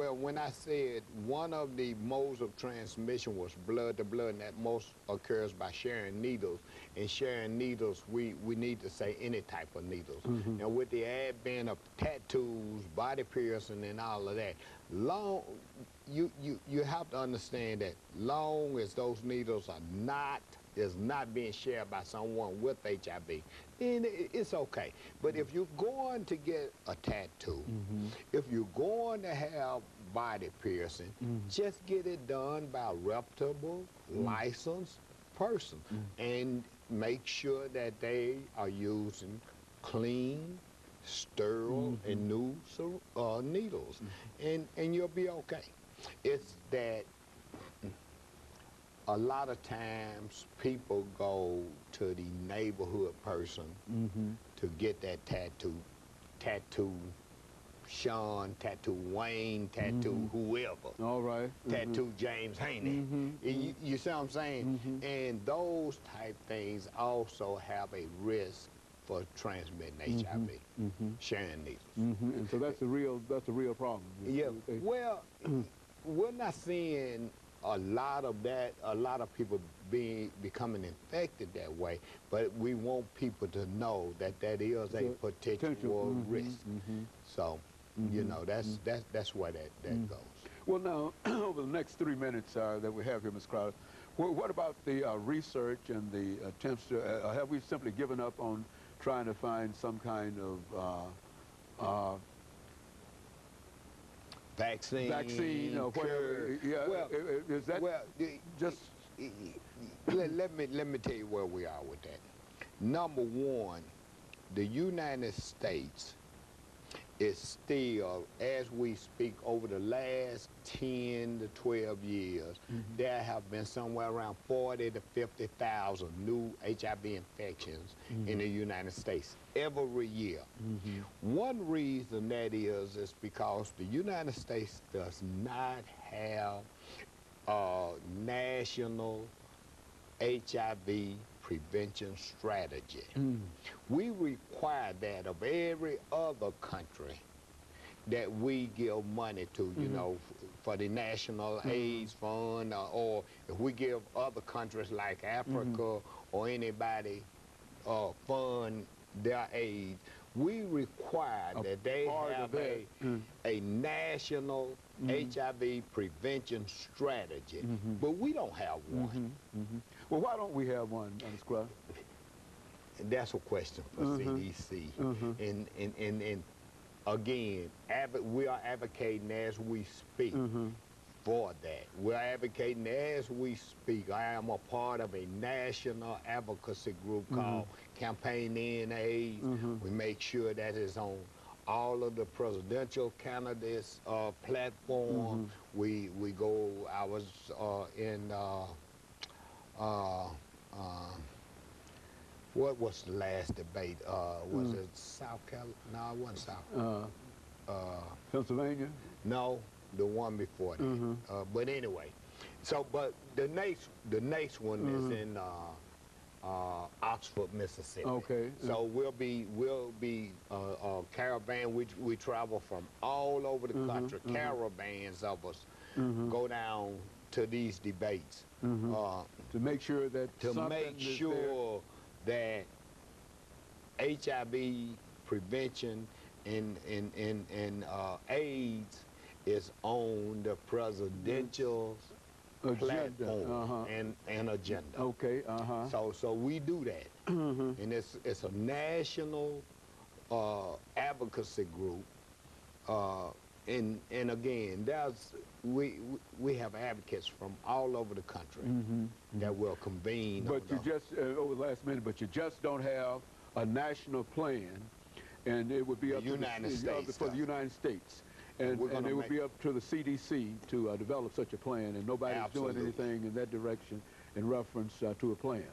Well, when I said one of the modes of transmission was blood to blood, and that most occurs by sharing needles. And sharing needles, we need to say any type of needles. And with the advent of tattoos, body piercing, and all of that, you have to understand that long as those needles are not being shared by someone with HIV, then it's okay. But if you're going to get a tattoo, if you're going to have body piercing, just get it done by a reputable, licensed person, and make sure that they are using clean, sterile, and new needles, and you'll be okay. It's that a lot of times people go to the neighborhood person to get that tattoo. Tattoo Sean, tattoo Wayne, tattoo whoever. All right. Tattoo James Haney. You see what I'm saying? And those type things also have a risk for transmitting HIV, sharing needles. And so that's a real problem. Yeah. Well, we're not seeing a lot of that, a lot of people becoming infected that way, but we want people to know that that is a potential risk. So, you know, that's where that goes. Well, now, over the next 3 minutes that we have here, Ms. Crowder, what about the research and the attempts to, have we simply given up on trying to find some kind of vaccine or whatever? Yeah, well, is that just... let me tell you where we are with that. Number one, the United States is still, as we speak, over the last 10 to 12 years, there have been somewhere around 40 to 50,000 new HIV infections in the United States every year. One reason that is because the United States does not have a national HIV prevention strategy. We require that of every other country that we give money to, you know, for the National AIDS Fund, or if we give other countries like Africa or anybody fund their AIDS, we require that they have a national HIV prevention strategy, but we don't have one. Well, why don't we have one, Ms. Crowder? That's a question for CDC. And again, we are advocating as we speak for that. We're advocating as we speak. I am a part of a national advocacy group called Campaign End AIDS. We make sure that it's on all of the presidential candidates' platform. We go, I was in, what was the last debate? Was it South Carolina? No, it wasn't South. Pennsylvania? No, the one before that. But anyway, so but the next one is in Oxford, Mississippi. Okay. So we'll be caravan. We travel from all over the country. Caravans of us go down to these debates to make sure that that HIV prevention and AIDS is on the presidential platform and agenda. Okay. So we do that, and it's a national advocacy group. And again, we have advocates from all over the country that will convene. But you just over the last minute, but you just don't have a national plan, and it would be up to the United States, and it would be up to the CDC to develop such a plan, and nobody's doing anything in that direction in reference to a plan.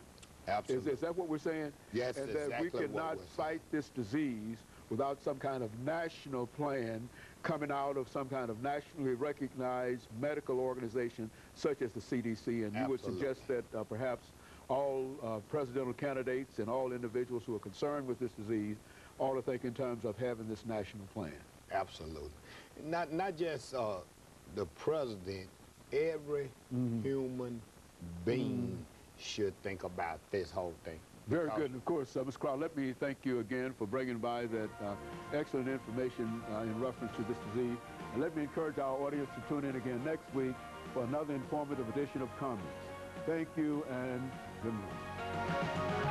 Absolutely. Is that what we're saying? Yes, and exactly. That we cannot fight this disease without some kind of national plan coming out of some kind of nationally recognized medical organization such as the CDC. And you would suggest that perhaps all presidential candidates and all individuals who are concerned with this disease ought to think in terms of having this national plan. Absolutely. Not just the president, every human being should think about this whole thing. Very good. And of course, Mr. Crowder, let me thank you again for bringing by that excellent information in reference to this disease. And let me encourage our audience to tune in again next week for another informative edition of Comments. Thank you and good morning.